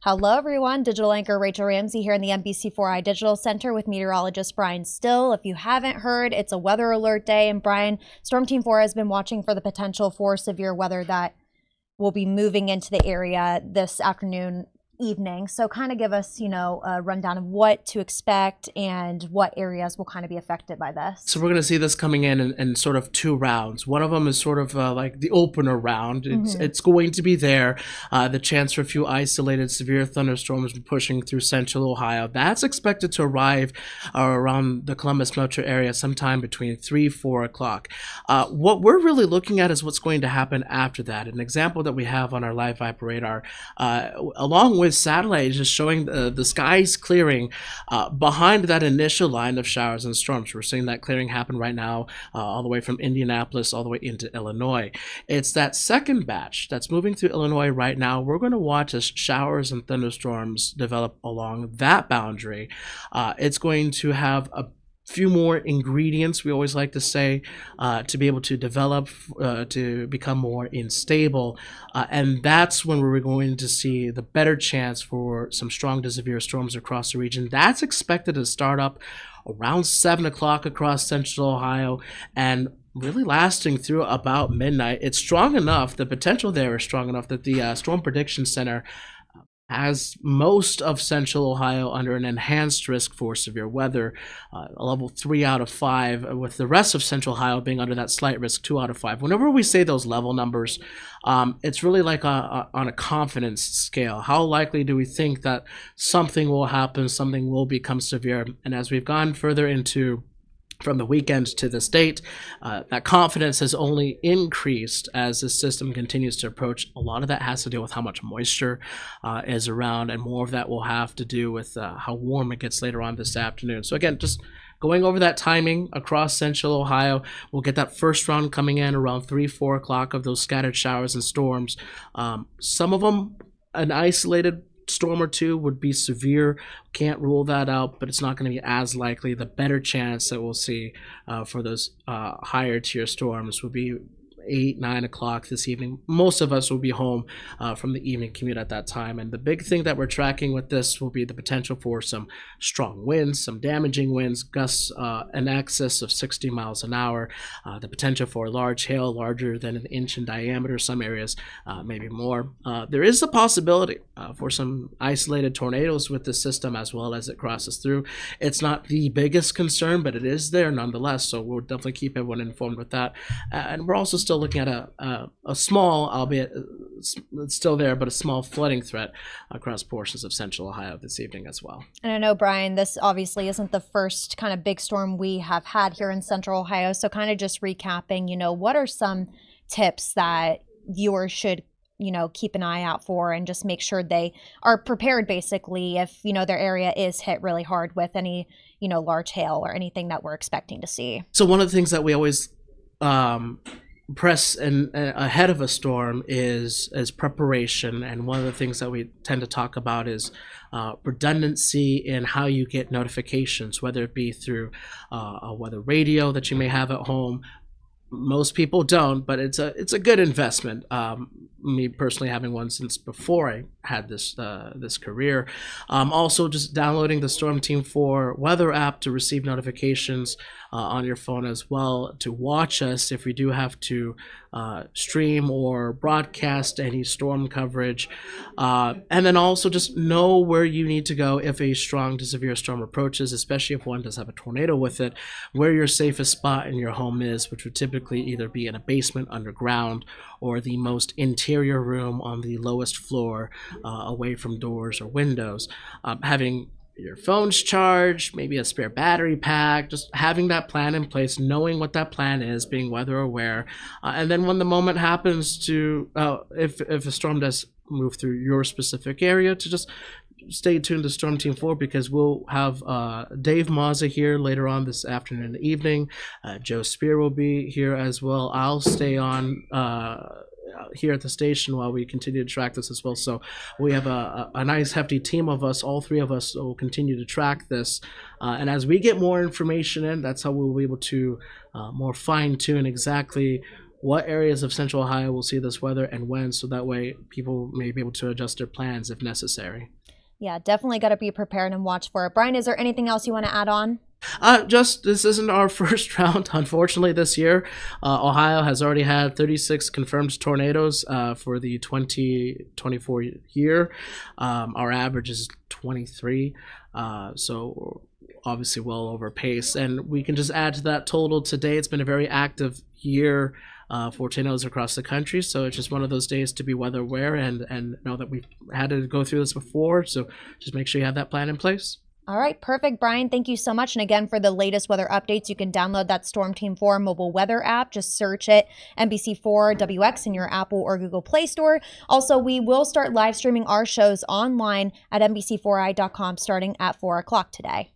Hello, everyone. Digital anchor Rachel Ramsey here in the NBC4i Digital Center with meteorologist Bryan Still. If you haven't heard, it's a weather alert day. And Bryan, Storm Team 4 has been watching for the potential for severe weather that will be moving into the area this afternoon, evening. So kind of give us, a rundown of what to expect and what areas will kind of be affected by this. So we're going to see this coming in sort of two rounds. One of them is sort of like the opener round. It's going to be there. The chance for a few isolated severe thunderstorms pushing through central Ohio. That's expected to arrive around the Columbus metro area sometime between 3-4 o'clock. What we're really looking at is what's going to happen after that. An example that we have on our live Viper radar, along with satellite, is just showing the skies clearing behind that initial line of showers and storms. We're seeing that clearing happen right now all the way from Indianapolis all the way into Illinois. It's that second batch that's moving through Illinois right now. We're going to watch as showers and thunderstorms develop along that boundary. It's going to have a few more ingredients, we always like to say, to be able to develop, to become more unstable. And that's when we're going to see the better chance for some strong to severe storms across the region. That's expected to start up around 7 o'clock across central Ohio and really lasting through about midnight. It's strong enough, the potential there is strong enough that the Storm Prediction Center has most of central Ohio under an enhanced risk for severe weather, a level 3 out of 5, with the rest of central Ohio being under that slight risk 2 out of 5. Whenever we say those level numbers, it's really like on a confidence scale. How likely do we think that something will happen, something will become severe? And as we've gone further into from the weekend to this date, that confidence has only increased as the system continues to approach. A lot of that has to do with how much moisture is around, and more of that will have to do with how warm it gets later on this afternoon. So again, just going over that timing across central Ohio, we'll get that first round coming in around 3-4 o'clock of those scattered showers and storms. Some of them an isolated storm or two would be severe. Can't rule that out, but it's not going to be as likely. The better chance that we'll see for those higher tier storms will be 8-9 o'clock this evening. Most of us will be home from the evening commute at that time, and the big thing that we're tracking with this will be the potential for some strong winds, some damaging winds, gusts in excess of 60 miles an hour, the potential for large hail larger than an inch in diameter, some areas maybe more. There is a possibility for some isolated tornadoes with this system as well as it crosses through. It's not the biggest concern, but it is there nonetheless, so we'll definitely keep everyone informed with that. And we're also still looking at a small, albeit it's still there, but a small flooding threat across portions of central Ohio this evening as well. And I know, Bryan, this obviously isn't the first kind of big storm we have had here in central Ohio. So kind of just recapping, what are some tips that viewers should keep an eye out for and just make sure they are prepared basically if, their area is hit really hard with any, large hail or anything that we're expecting to see? So one of the things that we always press and ahead of a storm is preparation, and one of the things that we tend to talk about is redundancy in how you get notifications, whether it be through a weather radio that you may have at home. Most people don't, but it's a good investment. Me personally having one since before I had this career. Also just downloading the Storm Team 4 weather app to receive notifications on your phone as well, to watch us if we do have to stream or broadcast any storm coverage, and then also just know where you need to go if a strong to severe storm approaches, especially if one does have a tornado with it, where your safest spot in your home is, which would typically either be in a basement underground or the most interior room on the lowest floor, away from doors or windows. Having your phone's charged, maybe a spare battery pack, just having that plan in place, knowing what that plan is, being weather aware, and then when the moment happens to, if a storm does move through your specific area, to just stay tuned to Storm Team 4, because we'll have Dave Mazza here later on this afternoon and evening. Joe Spear will be here as well. I'll stay on here at the station while we continue to track this as well. So we have a nice hefty team of us. All three of us will continue to track this. And as we get more information in, that's how we'll be able to more fine-tune exactly what areas of Central Ohio will see this weather and when, so that way people may be able to adjust their plans if necessary. Yeah, definitely got to be prepared and watch for it. Brian, is there anything else you want to add on? Just this isn't our first round, unfortunately, this year. Ohio has already had 36 confirmed tornadoes for the 2024 year. Our average is 23, so obviously well over pace. And we can just add to that total today. It's been a very active year for tornadoes across the country, so it's just one of those days to be weather aware and know that we've had to go through this before, so just make sure you have that plan in place. All right, perfect, Brian. Thank you so much. And again, for the latest weather updates, you can download that Storm Team 4 mobile weather app. Just search it, NBC4WX, in your Apple or Google Play Store. Also, we will start live streaming our shows online at NBC4i.com starting at 4 o'clock today.